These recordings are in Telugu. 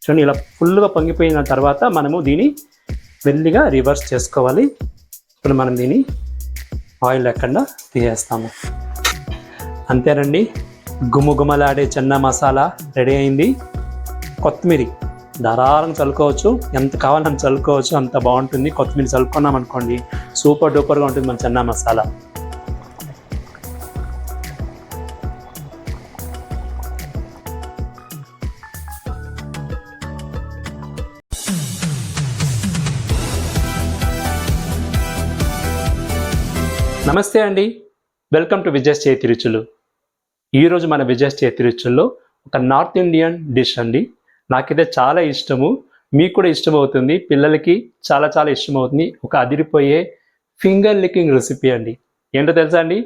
చూడండి ఇలా ఫుల్గా పొంగిపోయిన తర్వాత మనము దీన్ని మెల్లిగా రివర్స్ చేసుకోవాలి. ఇప్పుడు మనం దీన్ని ఆయిల్ లేకుండా తీసేస్తాము. అంతేనండి, గుమగుమలాడే చెన్నా మసాలా రెడీ అయింది. కొత్తిమీర ధారాళంగా చల్లుకోవచ్చు, ఎంత కావాలని చల్లుకోవచ్చు, అంత బాగుంటుంది. కొత్తిమీర చల్లుకున్నాం అనుకోండి సూపర్ డూపర్గా ఉంటుంది మన చెన్నా మసాలా. నమస్తే అండి, వెల్కమ్ టు విజయస్ చేతి రుచులు. ఈరోజు మన విజయస్ చేతి రుచుల్లో ఒక నార్త్ ఇండియన్ డిష్ అండి. నాకైతే చాలా ఇష్టము, మీకు కూడా ఇష్టమవుతుంది, పిల్లలకి చాలా చాలా ఇష్టమవుతుంది. ఒక అదిరిపోయే ఫింగర్ లికింగ్ రెసిపీ అండి. ఏంటో తెలుసా అండి?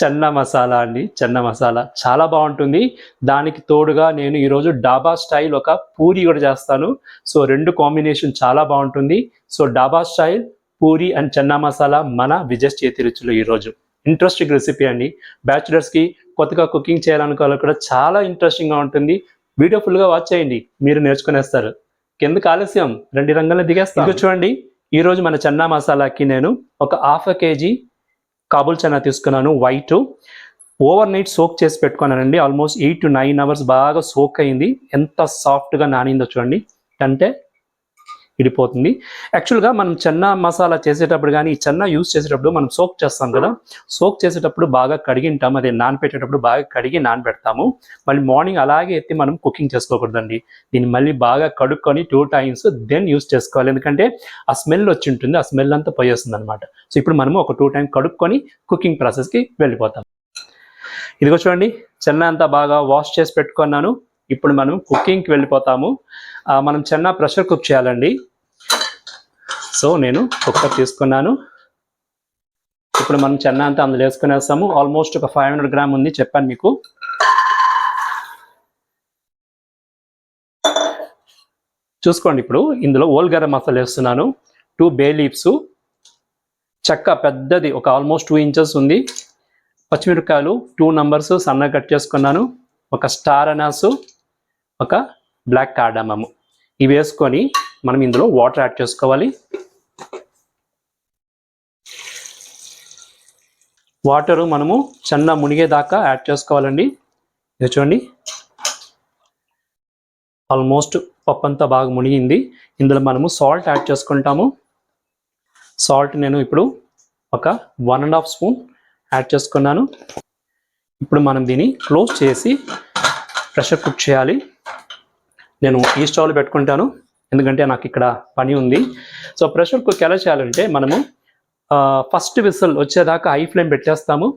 చెన్నా మసాలా అండి. చెన్నా మసాలా చాలా బాగుంటుంది. దానికి తోడుగా నేను ఈరోజు డాబా స్టైల్ ఒక పూరి కూడా చేస్తాను. సో రెండు కాంబినేషన్ చాలా బాగుంటుంది. సో డాబా స్టైల్ పూరి అండ్ చెన్నా మసాలా మన విజయస్ చేతి రుచులు. ఈరోజు ఇంట్రెస్టింగ్ రెసిపీ అండి. బ్యాచులర్స్కి కొత్తగా కుకింగ్ చేయాలనుకోవాలి కూడా చాలా ఇంట్రెస్టింగ్గా ఉంటుంది. వీడియో ఫుల్గా వాచ్ చేయండి, మీరు నేర్చుకునేస్తారు. కిందకు ఆలస్యం, 2 రంగాల్లో దిగేస్తాం. ఇంకా చూడండి, ఈరోజు మన చెన్నా మసాలాకి నేను ఒక 1/2 kg కాబుల్ చెన్నా తీసుకున్నాను. వైట్ ఓవర్ నైట్ సోక్ చేసి పెట్టుకున్నానండి. ఆల్మోస్ట్ 8 to 9 hours బాగా సోక్ అయింది. ఎంత సాఫ్ట్గా నానిందో చూడండి, అంటే ఇడిపోతుంది. యాక్చువల్గా మనం చెన్నా మసాలా చేసేటప్పుడు కానీ ఈ చెన్నా యూస్ చేసేటప్పుడు మనం సోక్ చేస్తాం కదా, సోక్ చేసేటప్పుడు బాగా కడిగింటాం, అదే నానపెట్టేటప్పుడు బాగా కడిగి నానబెడతాము. మళ్ళీ మార్నింగ్ అలాగే ఎత్తి మనం కుకింగ్ చేసుకోకూడదండి. దీన్ని మళ్ళీ బాగా కడుక్కొని 2 times దెన్ యూస్ చేసుకోవాలి. ఎందుకంటే ఆ స్మెల్ వచ్చి ఉంటుంది, ఆ స్మెల్ అంతా పోయేస్తుంది అనమాట. సో ఇప్పుడు మనము ఒక 2 times కడుక్కొని కుకింగ్ ప్రాసెస్కి వెళ్ళిపోతాం. ఇదిగో చూడండి, చెన్నా అంతా బాగా వాష్ చేసి పెట్టుకున్నాను. ఇప్పుడు మనం కుకింగ్కి వెళ్ళిపోతాము. మనం చెన్నా ప్రెషర్ కుక్ చేయాలండి. సో నేను కుక్కర్ తీసుకున్నాను. ఇప్పుడు మనం చెన్నా అంతా అందులో వేసుకునేస్తాము. ఆల్మోస్ట్ ఒక 500 grams ఉంది, చెప్పాను మీకు. చూసుకోండి, ఇప్పుడు ఇందులో ఓల్ గరం మసాలా వేస్తున్నాను. 2 bay leaves, చెక్క పెద్దది ఒక ఆల్మోస్ట్ 2 inches ఉంది. పచ్చిమిరపకాయలు 2 numbers సన్నగా కట్ చేసుకున్నాను. ఒక స్టార్ అనాసు, ఒక బ్లాక్ కార్డమము. ఇవి వేసుకొని మనం ఇందులో వాటర్ యాడ్ చేసుకోవాలి. వాటరు మనము చెన్నా మునిగేదాకా యాడ్ చేసుకోవాలండి. ఇది చూడండి, ఆల్మోస్ట్ పప్పు అంతా బాగా మునిగింది. ఇందులో మనము సాల్ట్ యాడ్ చేసుకుంటాము. సాల్ట్ నేను ఇప్పుడు ఒక 1.5 spoon యాడ్ చేసుకున్నాను. ఇప్పుడు మనం దీన్ని క్లోజ్ చేసి ప్రెషర్ కుక్ చేయాలి. నేను ఈ స్టవ్లో పెట్టుకుంటాను, ఎందుకంటే నాకు ఇక్కడ పని ఉంది. సో ప్రెషర్ కుక్ ఎలా చేయాలంటే, మనము ఫస్ట్ విసిల్ వచ్చేదాకా హై ఫ్లేమ్ పెట్టేస్తాము.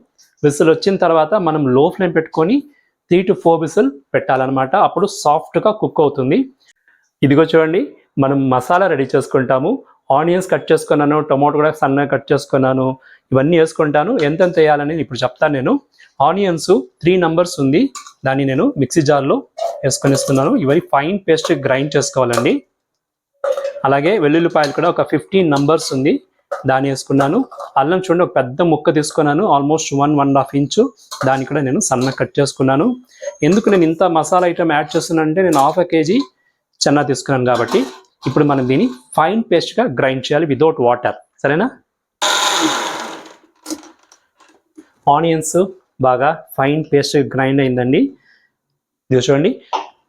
విసిల్ వచ్చిన తర్వాత మనం లో ఫ్లేమ్ పెట్టుకొని 3 to 4 విసిల్ పెట్టాలన్నమాట. అప్పుడు సాఫ్ట్గా కుక్ అవుతుంది. ఇదిగో చూడండి, మనం మసాలా రెడీ చేసుకుంటాము. ఆనియన్స్ కట్ చేసుకున్నాను, టొమాటో కూడా సన్నగా కట్ చేసుకున్నాను. ఇవన్నీ వేసుకుంటాను. ఎంతెంత వేయాలని ఇప్పుడు చెప్తాను నేను. ఆనియన్స్ 3 numbers ఉంది, దాన్ని నేను మిక్సీ జార్లో వేసుకొనిస్తున్నాను. ఇవన్నీ ఫైన్ పేస్ట్ గ్రైండ్ చేసుకోవాలండి. అలాగే వెల్లుల్లిపాయలు కూడా ఒక 15 numbers ఉంది, దాన్ని వేసుకున్నాను. అల్లం చూడండి, ఒక పెద్ద ముక్క తీసుకున్నాను, ఆల్మోస్ట్ 1.5 inch. దాన్ని కూడా నేను సన్నగా కట్ చేసుకున్నాను. ఎందుకు నేను ఇంత మసాలా ఐటమ్ యాడ్ చేస్తున్నానంటే, నేను 1/2 kg చెన్నా తీసుకున్నాను కాబట్టి. ఇప్పుడు మనం దీన్ని ఫైన్ పేస్ట్గా గ్రైండ్ చేయాలి వితౌట్ వాటర్, సరేనా? ఆనియన్స్ బాగా ఫైన్ పేస్ట్ గ్రైండ్ అయిందండి. ఇది చూడండి,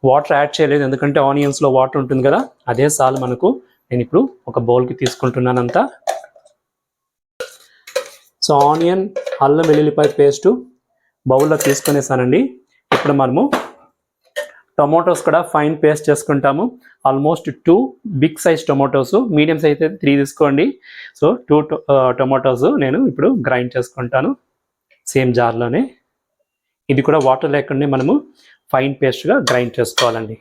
వాటర్ యాడ్ చేయలేదు, ఎందుకంటే ఆనియన్స్లో వాటర్ ఉంటుంది కదా, అదే సాల్ మనకు. నేను ఇప్పుడు ఒక బౌల్కి తీసుకుంటున్నాను అంతా. సో ఆనియన్, అల్లం వెల్లుల్లిపాయ పేస్టు బౌల్లో తీసుకునేసానండి. ఇప్పుడు మనము టొమాటోస్ కూడా ఫైన్ పేస్ట్ చేసుకుంటాము. Almost 2 big size tomatoes, medium size అయితే 3 తీసుకోండి. సో 2 టొమాటోస్ నేను ఇప్పుడు గ్రైండ్ చేసుకుంటాను సేమ్ జార్లోనే. ఇది కూడా వాటర్ లేకుండా మనము ఫైన్ పేస్ట్గా గ్రైండ్ చేసుకోవాలండి.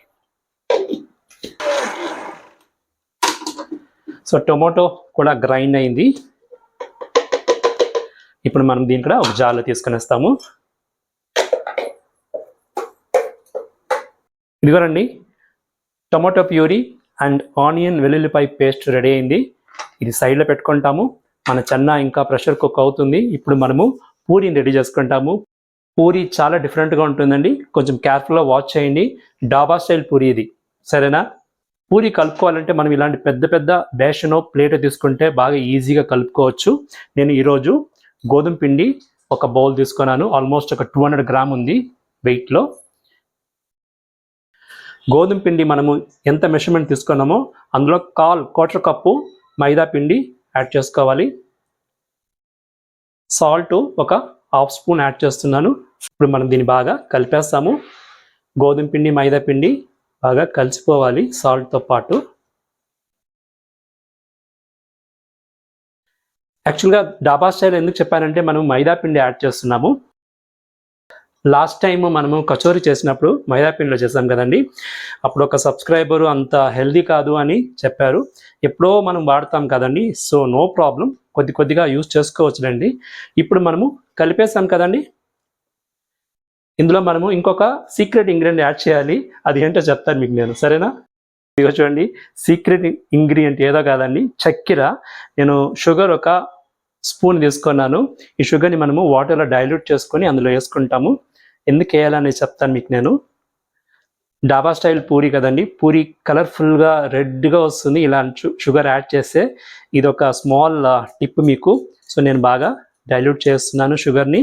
సో టొమాటో కూడా గ్రైండ్ అయింది. ఇప్పుడు మనం దీన్ని కూడా ఒక జార్లో తీసుకునేస్తాము. ఇదిగోనండి, టొమాటో ప్యూరీ అండ్ ఆనియన్ వెల్లుల్లిపాయ పేస్ట్ రెడీ అయింది. ఇది సైడ్లో పెట్టుకుంటాము. మన చెన్నా ఇంకా ప్రెషర్ కుక్ అవుతుంది. ఇప్పుడు మనము పూరీని రెడీ చేసుకుంటాము. పూరి చాలా డిఫరెంట్గా ఉంటుందండి, కొంచెం కేర్ఫుల్గా వాచ్ చేయండి. డాబా స్టైల్ పూరి ఇది. సరేనా? పూరి కలుపుకోవాలంటే మనం ఇలాంటి పెద్ద పెద్ద బేషనో ప్లేట్ తీసుకుంటే బాగా ఈజీగా కలుపుకోవచ్చు. నేను ఈరోజు గోధుమ పిండి ఒక బౌల్ తీసుకున్నాను. ఆల్మోస్ట్ ఒక 200 గ్రామ్ ఉంది వెయిట్లో. గోధుమ పిండి మనము ఎంత మెషర్మెంట్ తీసుకున్నామో అందులో క్వార్టర్ కప్పు మైదా పిండి యాడ్ చేసుకోవాలి. సాల్ట్ ఒక హాఫ్ స్పూన్ యాడ్ చేస్తున్నాను. ఇప్పుడు మనం దీన్ని బాగా కలిపేస్తాము. గోధుమ పిండి మైదా పిండి బాగా కలిసిపోవాలి సాల్ట్తో పాటు. యాక్చువల్గా డాబా స్టైల్ ఎందుకు చెప్పానంటే మనం మైదా పిండి యాడ్ చేస్తున్నాము. లాస్ట్ టైం మనము కచోరీ చేసినప్పుడు మైదా పిండిలో చేసాం కదండి. అప్పుడు ఒక సబ్స్క్రైబరు అంత హెల్దీ కాదు అని చెప్పారు. ఎప్పుడో మనం వాడతాం కదండి, సో నో ప్రాబ్లం, కొద్దిగా యూజ్ చేసుకోవచ్చునండి. ఇప్పుడు మనము కలిపేసాం కదండి, ఇందులో మనము ఇంకొక సీక్రెట్ ఇంగ్రీడియంట్ యాడ్ చేయాలి. అది ఏంటో చెప్తాను మీకు నేను, సరేనా? ఇదిగో చూడండి, సీక్రెట్ ఇంగ్రీడియంట్ ఏదో కాదండి, చక్కెర. నేను షుగర్ ఒక స్పూన్ తీసుకున్నాను. ఈ షుగర్ని మనము వాటర్లో డైల్యూట్ చేసుకొని అందులో వేసుకుంటాము. ఎందుకు వేయాలని చెప్తాను మీకు నేను. డాబా స్టైల్ పూరి కదండి, పూరి కలర్ఫుల్గా రెడ్గా వస్తుంది ఇలా షుగర్ యాడ్ చేస్తే. ఇది ఒక స్మాల్ టిప్ మీకు. సో నేను బాగా డైల్యూట్ చేస్తున్నాను షుగర్ని.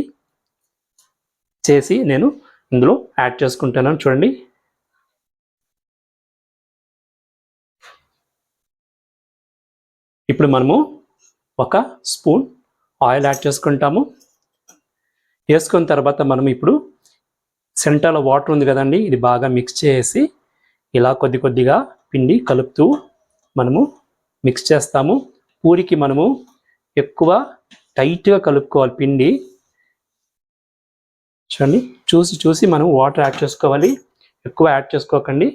చేసి నేను ఇందులో యాడ్ చేసుకుంటున్నాను. చూడండి, ఇప్పుడు మనము ఒక స్పూన్ ఆయిల్ యాడ్ చేసుకుంటాము. వేసుకున్న తర్వాత మనం ఇప్పుడు సెంటర్లో వాటర్ ఉంది కదండి, ఇది బాగా మిక్స్ చేసి ఇలా కొద్దిగా పిండి కలుపుతూ మనము మిక్స్ చేస్తాము. పూరికి మనము ఎక్కువ టైట్గా కలుపుకోవాలి పిండి. చూడండి, చూసి మనం వాటర్ యాడ్ చేసుకోవాలి, ఎక్కువ యాడ్ చేసుకోకండి.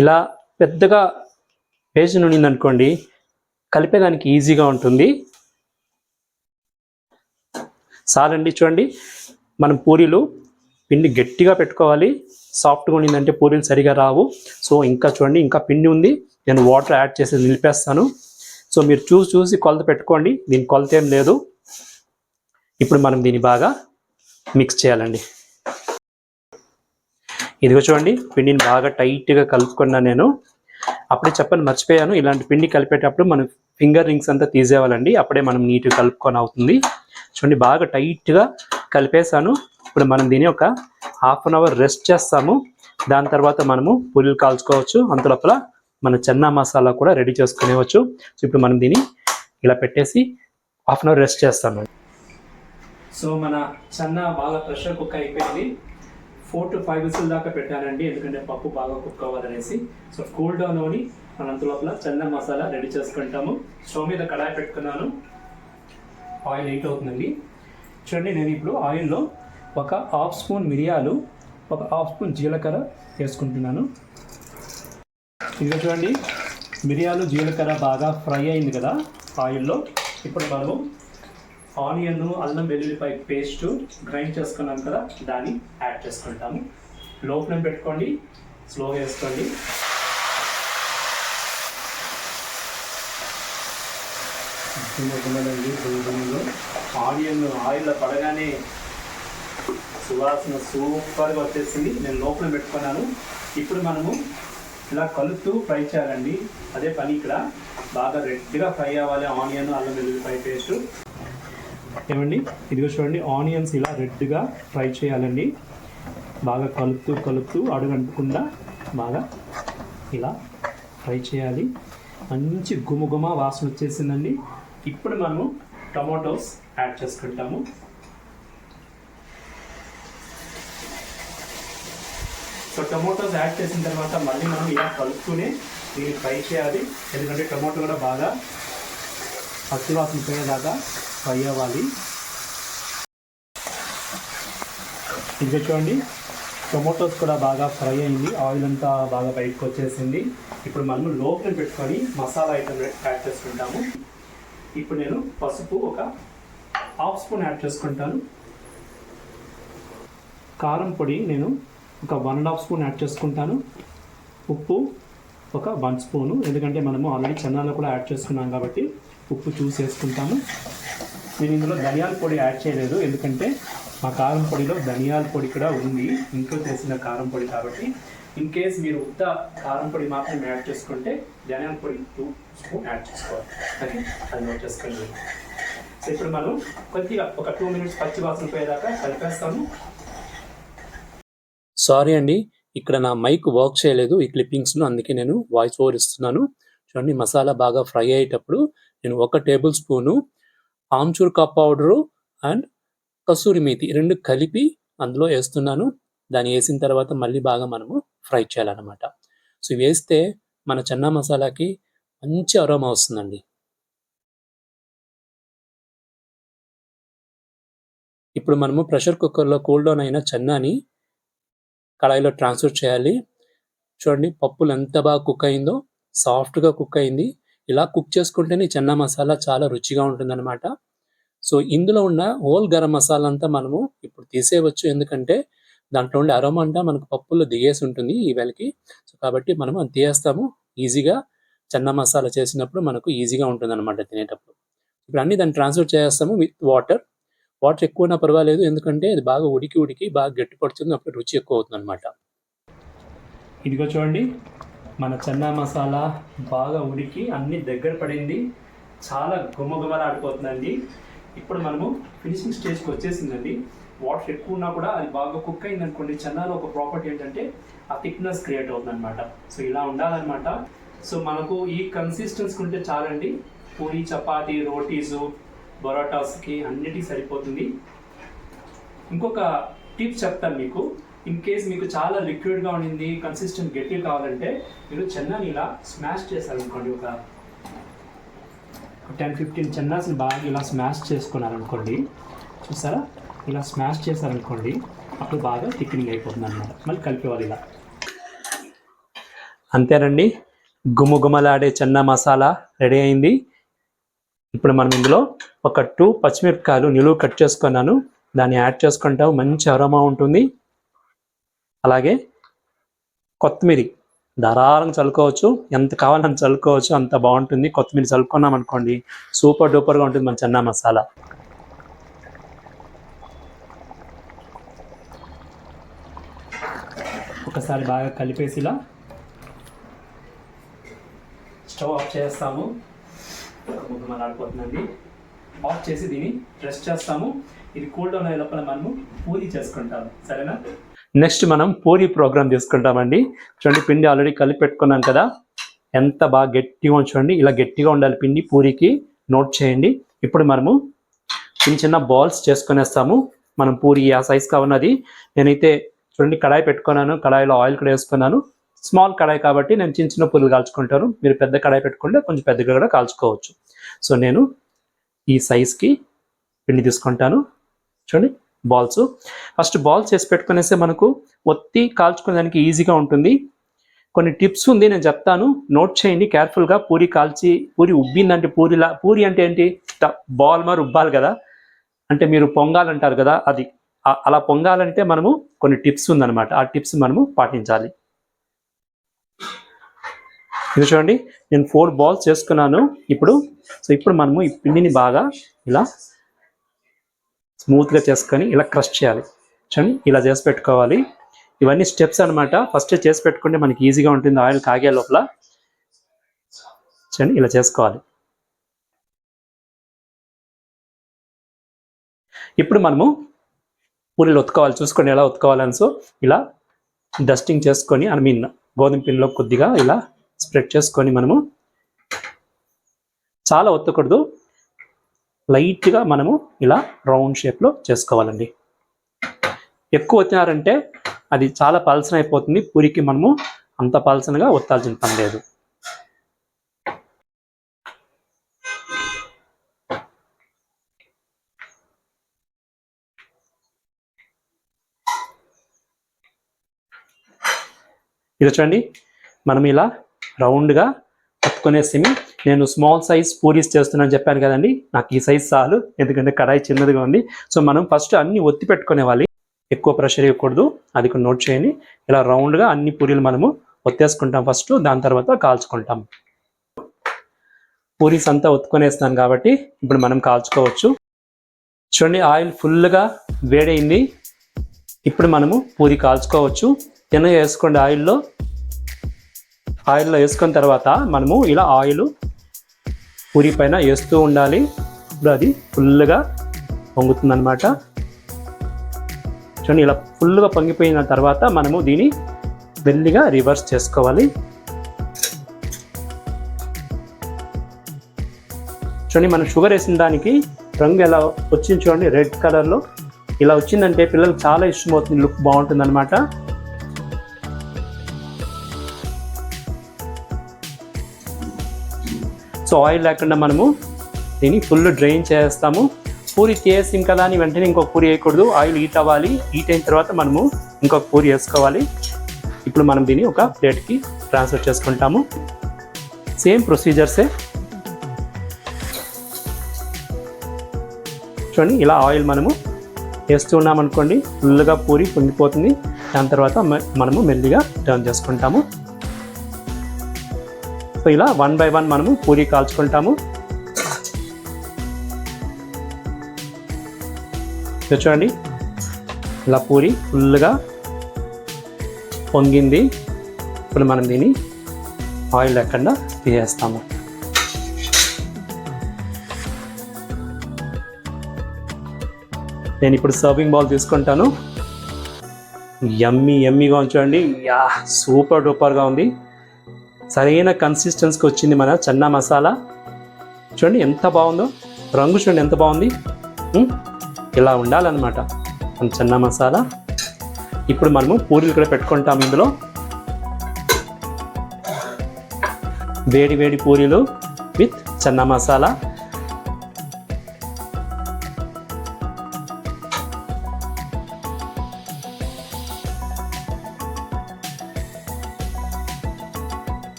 ఇలా పెద్దగా పేజ్ నుండి అనుకోండి, కలిపేదానికి ఈజీగా ఉంటుంది. చాలండి. చూడండి, మనం పూరీలు పిండి గట్టిగా పెట్టుకోవాలి. సాఫ్ట్గా ఉండిందంటే పూరీలు సరిగా రావు. సో ఇంకా చూడండి, ఇంకా పిండి ఉంది, నేను వాటర్ యాడ్ చేసి నిలిపేస్తాను. సో మీరు చూసి కొలత పెట్టుకోండి, దీని కొలత ఏం లేదు. ఇప్పుడు మనం దీన్ని బాగా మిక్స్ చేయాలండి. ఇదిగో చూడండి, పిండిని బాగా టైట్గా కలుపుకున్నాను నేను. అప్పుడే చెప్పని మర్చిపోయాను, ఇలాంటి పిండి కలిపేటప్పుడు మనం ఫింగర్ రింగ్స్ అంతా తీసేవాలండి, అప్పుడే మనం నీట్గా కలుపుకొని అవుతుంది. చూడండి, బాగా టైట్గా కలిపేసాను. ఇప్పుడు మనం దీన్ని ఒక హాఫ్ అన్ అవర్ రెస్ట్ చేస్తాము. దాని తర్వాత మనము పూరీలు కాల్చుకోవచ్చు. అంతలోపల మన చెన్నా మసాలా కూడా రెడీ చేసుకునేవచ్చు. సో ఇప్పుడు మనం దీన్ని ఇలా పెట్టేసి హాఫ్ అన్ అవర్ రెస్ట్ చేస్తాము. సో మన చెన్నా బాగా ప్రెషర్ కుక్ అయిపోయింది. 4 to 5 విజిల్ దాకా పెట్టానండి, ఎందుకంటే పప్పు బాగా కుక్ అవ్వాలనేసి. సో కూల్ డౌన్ అని మన అంతలోపల చెన్నా మసాలా రెడీ చేసుకుంటాము. స్టవ్ మీద కడాయి పెట్టుకున్నాను, ఆయిల్ హీట్ అవుతుందండి. చూడండి, నేను ఇప్పుడు ఆయిల్లో ఒక హాఫ్ స్పూన్ మిరియాలు, ఒక హాఫ్ స్పూన్ జీలకర్ర వేసుకుంటున్నాను. ఇంకా చూడండి, మిరియాలు జీలకర్ర బాగా ఫ్రై అయింది కదా ఆయిల్లో. ఇప్పుడు మనము ఆనియన్, అల్లం వెల్లుల్లిపాయ పేస్ట్ గ్రైండ్ చేసుకున్నాం కదా, దాన్ని యాడ్ చేసుకుంటాము. లో ఫ్లేమ్ పెట్టుకోండి, స్లో వేసుకోండి. ఆనియన్ ఆయిల్లో పడగానే సువాసన సూపర్గా వచ్చేసింది. నేను లోపల పెట్టుకున్నాను. ఇప్పుడు మనము ఇలా కలుపుతూ ఫ్రై చేయాలండి, అదే పని ఇక్కడ. బాగా రెడ్గా ఫ్రై అవ్వాలి ఆనియన్, అల్లం వెల్లుల్లిపాయ పేస్ట్. ఏమండి, ఇదిగో చూడండి, ఆనియన్స్ ఇలా రెడ్గా ఫ్రై చేయాలండి. బాగా కలుపుతూ అడుగంటకుండా బాగా ఇలా ఫ్రై చేయాలి. మంచి గుమగుమ వాసన వచ్చేసిందండి. ఇప్పుడు మనము టమాటోస్ యాడ్ చేసుకుంటాము. సో టమాటోస్ యాడ్ చేసిన తర్వాత మళ్ళీ మనం ఇలా కలుపుతూనే దీన్ని ఫ్రై చేయాలి, ఎందుకంటే టమాటో కూడా బాగా పచ్చివాసన పోయేదాకా ఫ్రై అవ్వాలి. ఇది చూడండి, టొమాటోస్ కూడా బాగా ఫ్రై అయింది, ఆయిల్ అంతా బాగా బయటకు వచ్చేసింది. ఇప్పుడు మనం లో ఫ్లేమ్ పెట్టుకొని మసాలా ఐటమ్ యాడ్ చేసుకుంటాము. ఇప్పుడు నేను పసుపు ఒక హాఫ్ స్పూన్ యాడ్ చేసుకుంటాను. కారం పొడి నేను ఒక 1.5 స్పూన్ యాడ్ చేసుకుంటాను. ఉప్పు ఒక 1 స్పూను, ఎందుకంటే మనము ఆల్రెడీ చెన్నాలో కూడా యాడ్ చేసుకున్నాం కాబట్టి ఉప్పు చూసి వేసుకుంటాము. నేను ఇందులో ధనియాల పొడి యాడ్ చేయలేదు, ఎందుకంటే మా కారం పొడిలో ధనియాల పొడి కూడా ఉంది, ఇంట్లో చేసిన కారం పొడి కాబట్టి ఇన్ కేస్ మీరు ఉత్త కారం పొడి మాత్రం యాడ్ చేసుకుంటే ధనియాల పొడి 2 స్పూన్ యాడ్ చేసుకోవాలి. ఓకే, అది నోట్ చేసుకోండి. సో ఇప్పుడు మనం కొద్దిగా ఒక 2 మినిట్స్ పచ్చి వాసన పోయేదాకా కలిపేస్తాము. సారీ అండి, ఇక్కడ నా మైక్ వర్క్ చేయలేదు ఈ క్లిప్పింగ్స్ను, అందుకే నేను వాయిస్ ఓవర్ ఇస్తున్నాను. చూడండి, మసాలా బాగా ఫ్రై అయ్యేటప్పుడు నేను 1 table spoon amchur powder and kasuri methi 2 కలిపి అందులో వేస్తున్నాను. దాన్ని వేసిన తర్వాత మళ్ళీ బాగా మనము ఫ్రై చేయాలన్నమాట. సో వేస్తే మన చన్నా మసాలాకి మంచి అరోమా వస్తుందండి. ఇప్పుడు మనము ప్రెషర్ కుక్కర్లో కూల్ డౌన్ అయిన చన్నాని కడాయిలో ట్రాన్స్ఫర్ చేయాలి. చూడండి, పప్పులు ఎంత బాగా కుక్ అయిందో, సాఫ్ట్గా కుక్ అయింది. ఇలా కుక్ చేసుకుంటేనే చన్నా మసాలా చాలా రుచిగా ఉంటుందన్నమాట. సో ఇందులో ఉన్న హోల్ గరం మసాలా అంతా మనము ఇప్పుడు తీసేయవచ్చు, ఎందుకంటే దాంట్లో ఉండే అరోమా అంతా మనకు పప్పుల్లో దిగేసి ఉంటుంది ఈ వేళకి. సో కాబట్టి మనము అది తీయేస్తాము. ఈజీగా చన్నా మసాలా చేసినప్పుడు మనకు ఈజీగా ఉంటుందన్నమాట తినేటప్పుడు. ఇప్పుడు అన్నీ దాన్ని ట్రాన్స్ఫర్ చేస్తాము విత్ వాటర్ ఎక్కువ ఉన్నా పర్వాలేదు, ఎందుకంటే అది బాగా ఉడికి బాగా గట్టి పడుతుంది, అప్పుడు రుచి ఎక్కువ అవుతుంది అనమాట. ఇదిగో చూడండి, మన చన్నా మసాలా బాగా ఉడికి అన్ని దగ్గర పడింది, చాలా గుమగుమలాడిపోతుందండి. ఇప్పుడు మనము ఫినిషింగ్ స్టేజ్కి వచ్చేసిందండి. వాటర్ ఎక్కువ ఉన్నా కూడా అది బాగా కుక్ అయింది అనుకోండి, చన్నాలో ఒక ప్రాపర్టీ ఏంటంటే ఆ థిక్నెస్ క్రియేట్ అవుతుంది అనమాట. సో ఇలా ఉండాలన్నమాట. సో మనకు ఈ కన్సిస్టెన్సీ ఉంటే చాలండి, పూరి, చపాతీ, రోటీసు, బొరాటాస్కి అన్నిటికీ సరిపోతుంది. ఇంకొక టిప్స్ చెప్తాను మీకు. ఇన్ కేస్ మీకు చాలా లిక్విడ్గా ఉండింది, కన్సిస్టెంట్ గట్టిగా కావాలంటే మీరు చెన్నాని ఇలా స్మాష్ చేశారనుకోండి, ఒక 10-15 చెన్నాస్ని బాగా ఇలా స్మాష్ చేసుకున్నారనుకోండి, చూసారా, ఇలా స్మాష్ చేశారనుకోండి, అప్పుడు బాగా థిక్నింగ్ అయిపోతుంది అన్నమాట. మళ్ళీ కలిపేవాలి ఇలా. అంతేనండి, గుమగుమలాడే చెన్నా మసాలా రెడీ అయింది. ఇప్పుడు మనం ఇందులో ఒక 2 పచ్చిమిరపకాయలు నిలువు కట్ చేసుకున్నాను, దాన్ని యాడ్ చేసుకుంటాము, మంచి అరోమా ఉంటుంది. అలాగే కొత్తిమీర ధారాళంగా చల్లుకోవచ్చు, ఎంత కావాలని చల్లుకోవచ్చు, అంత బాగుంటుంది. కొత్తిమీర చల్లుకున్నాం అనుకోండి, సూపర్ డూపర్గా ఉంటుంది మన చన్నా మసాలా. ఒకసారి బాగా కలిపేసి ఇలా స్టవ్ ఆఫ్ చేస్తాము. ఆడిపోతుందండి, ఆఫ్ చేసి దీన్ని రెస్ట్ చేస్తాము. ఇది కూల్ డౌన్ అయ్యే లోపల మనము పూరి చేసుకుంటాము, సరేనా? నెక్స్ట్ మనం పూరి ప్రోగ్రామ్ చేసుకుంటామండి. చూడండి, పిండి ఆల్రెడీ కలిపి పెట్టుకున్నాం కదా, ఎంత బాగా గట్టిగా చూడండి, ఇలా గట్టిగా ఉండాలి పిండి పూరికి, నోట్ చేయండి. ఇప్పుడు మనము చిన్న బాల్స్ చేసుకునేస్తాము. మనం పూరి ఆ సైజ్ కావున్నది. నేనైతే చూడండి కడాయి పెట్టుకున్నాను, కడాయిలో ఆయిల్ కూడా వేసుకున్నాను. స్మాల్ కడాయి కాబట్టి నేను చిన్న పూరీలు కాల్చుకుంటాను. మీరు పెద్ద కడాయి పెట్టుకుంటే కొంచెం పెద్దగా కూడా కాల్చుకోవచ్చు. సో నేను ఈ సైజ్కి పిండి తీసుకుంటాను. చూడండి, బాల్స్ ఫస్ట్ బాల్స్ చేసి పెట్టుకునేస్తే మనకు ఒత్తి కాల్చుకునేదానికి ఈజీగా ఉంటుంది. కొన్ని టిప్స్ ఉంది, నేను చెప్తాను, నోట్ చేయండి కేర్ఫుల్గా. పూరి కాల్చి పూరి ఉబ్బిందంటే పూరి అంటే ఏంటి, బాల్ మరి ఉబ్బాలి కదా, అంటే మీరు పొంగాలంటారు కదా, అది అలా పొంగాలంటే మనము కొన్ని టిప్స్ ఉందన్నమాట, ఆ టిప్స్ మనము పాటించాలి. ఇది చూడండి, నేను 4 బాల్స్ చేసుకున్నాను ఇప్పుడు. సో ఇప్పుడు మనము ఈ పిండిని బాగా ఇలా స్మూత్గా చేసుకొని ఇలా క్రష్ చేయాలి. చూడండి, ఇలా చేసి పెట్టుకోవాలి. ఇవన్నీ స్టెప్స్ అనమాట, ఫస్ట్ చేసి పెట్టుకుంటే మనకి ఈజీగా ఉంటుంది. ఆయిల్ కాగే లోపల చూడండి ఇలా చేసుకోవాలి. ఇప్పుడు మనము పూరీలు ఒత్తుకోవాలి, చూసుకోండి ఎలా ఒత్తుకోవాలని. సో ఇలా డస్టింగ్ చేసుకొని గోధుమ పిండిలో కొద్దిగా ఇలా స్ప్రెడ్ చేసుకొని మనము చాలా ఒత్తకూడదు, లైట్గా మనము ఇలా రౌండ్ షేప్లో చేసుకోవాలండి. ఎక్కువ ఒత్తినారంటే అది చాలా పల్సన అయిపోతుంది పూరికి, మనము అంత పల్సనగా ఒత్తాల్సిన పని లేదు. ఇది చూడండి, మనం ఇలా రౌండ్గా ఒత్తుకునేసి, నేను స్మాల్ సైజ్ పూరీస్ చేస్తున్నాను చెప్పాను కదండి, నాకు ఈ సైజ్ చాలు, ఎందుకంటే కడాయి చిన్నదిగా ఉంది. సో మనం ఫస్ట్ అన్ని ఒత్తి పెట్టుకునేవాలి, ఎక్కువ ప్రెషర్ ఇవ్వకూడదు, అది కూడా నోట్ చేయండి. ఇలా రౌండ్గా అన్ని పూరీలు మనము ఒత్తేసుకుంటాం ఫస్ట్, దాని తర్వాత కాల్చుకుంటాం. పూరీస్ అంతా ఒత్తుకొనేస్తాను కాబట్టి ఇప్పుడు మనం కాల్చుకోవచ్చు. చూడండి ఆయిల్ ఫుల్గా వేడైంది. ఇప్పుడు మనము పూరి కాల్చుకోవచ్చు. తిన్నగా వేసుకోండి ఆయిల్లో వేసుకున్న తర్వాత మనము ఇలా ఆయిల్ పూరి పైన వేస్తూ ఉండాలి. ఇప్పుడు అది ఫుల్గా పొంగుతుంది అనమాట. చూడండి ఇలా ఫుల్గా పొంగిపోయిన తర్వాత మనము దీన్ని మెల్లిగా రివర్స్ చేసుకోవాలి. చూడండి మనం షుగర్ వేసిన దానికి రంగు ఎలా వచ్చింది చూడండి, రెడ్ కలర్లో ఇలా వచ్చిందంటే పిల్లలకు చాలా ఇష్టమవుతుంది, లుక్ బాగుంటుంది అనమాట. సో ఆయిల్ లేకుండా మనము దీన్ని ఫుల్ డ్రైన్ చేస్తాము. పూరి చేసాం కదా అని వెంటనే ఇంకొక పూరి వేయకూడదు. ఆయిల్ హీట్ అవ్వాలి. హీట్ అయిన తర్వాత మనము ఇంకొక పూరి వేసుకోవాలి. ఇప్పుడు మనం దీన్ని ఒక ప్లేట్కి ట్రాన్స్ఫర్ చేసుకుంటాము. సేమ్ ప్రొసీజర్సే. చూడండి ఇలా ఆయిల్ మనము వేస్తూ ఉన్నామనుకోండి ఫుల్గా పూరి పొంగిపోతుంది. దాని తర్వాత మనము మెల్లిగా టర్న్ చేసుకుంటాము. సో ఇలా 1 by 1 మనము పూరి కాల్చుకుంటాము. చూడండి ఇలా పూరి ఫుల్గా పొంగింది. ఇప్పుడు మనం దీన్ని ఆయిల్ లేకుండా తీసేస్తాము. నేను ఇప్పుడు సర్వింగ్ బౌల్ తీసుకుంటాను. యమ్మీగా చూడండి. సూపర్ డూపర్గా ఉంది. సరైన కన్సిస్టెన్సీకి వచ్చింది మన చన్నా మసాలా. చూడండి ఎంత బాగుందో, రంగు చూడండి ఎంత బాగుంది. ఇలా ఉండాలన్నమాట మన చన్నా మసాలా. ఇప్పుడు మనము పూరీలు కూడా పెట్టుకుంటాము. ఇందులో వేడి పూరీలు విత్ చన్నా మసాలా.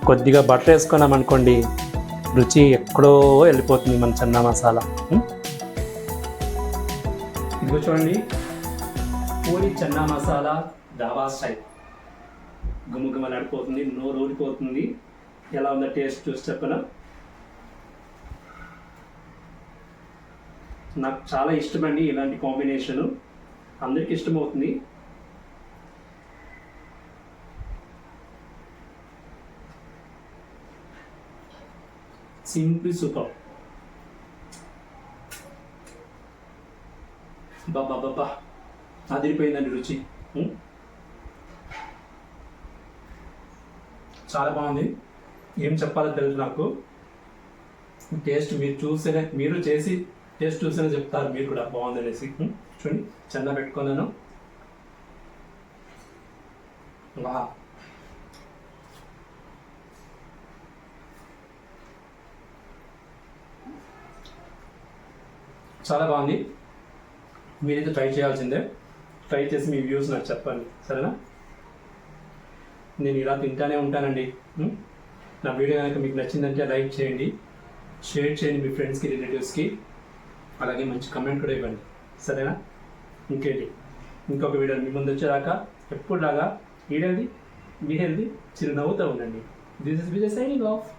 కొద్దిగా బటర్ వేసుకున్నాం అనుకోండి రుచి ఎక్కడో వెళ్ళిపోతుంది మన చన్నా మసాలా. ఇదిగో చూడండి పూరి చన్నా మసాలా డాబా స్టైల్. గుమగుమలాడిపోతుంది, నోరు ఊరిపోతుంది. ఎలా ఉందో టేస్ట్ చూసి చెప్పనా. నాకు చాలా ఇష్టమండి ఇలాంటి కాంబినేషను. అందరికి ఇష్టమవుతుంది. Simple super. బాబా అదిరిపోయిందండి రుచి. చాలా బాగుంది. ఏం చెప్పాలో తెలుసు నాకు. టేస్ట్ మీరు చేసి టేస్ట్ చూసేనే చెప్తారు మీరు కూడా బాగుంది అనేసి. చూడండి చెన్న పెట్టుకున్నాను. వా చాలా బాగుంది. మీరైతే ట్రై చేయాల్సిందే. ట్రై చేసి మీ వ్యూస్ నాకు చెప్పండి, సరేనా. నేను ఇలా తింటానే ఉంటానండి. నా వీడియో కనుక మీకు నచ్చిందంటే లైక్ చేయండి, షేర్ చేయండి మీ ఫ్రెండ్స్కి, రిలేటివ్స్కి. అలాగే మంచి కమెంట్ కూడా ఇవ్వండి, సరేనా. ఇంకేంటి, ఇంకొక వీడియో మీ ముందు వచ్చేదాకా ఎప్పుడులాగా మీ హెల్దీ చిరునవ్వుతూ ఉండండి. This is Vijay signing off.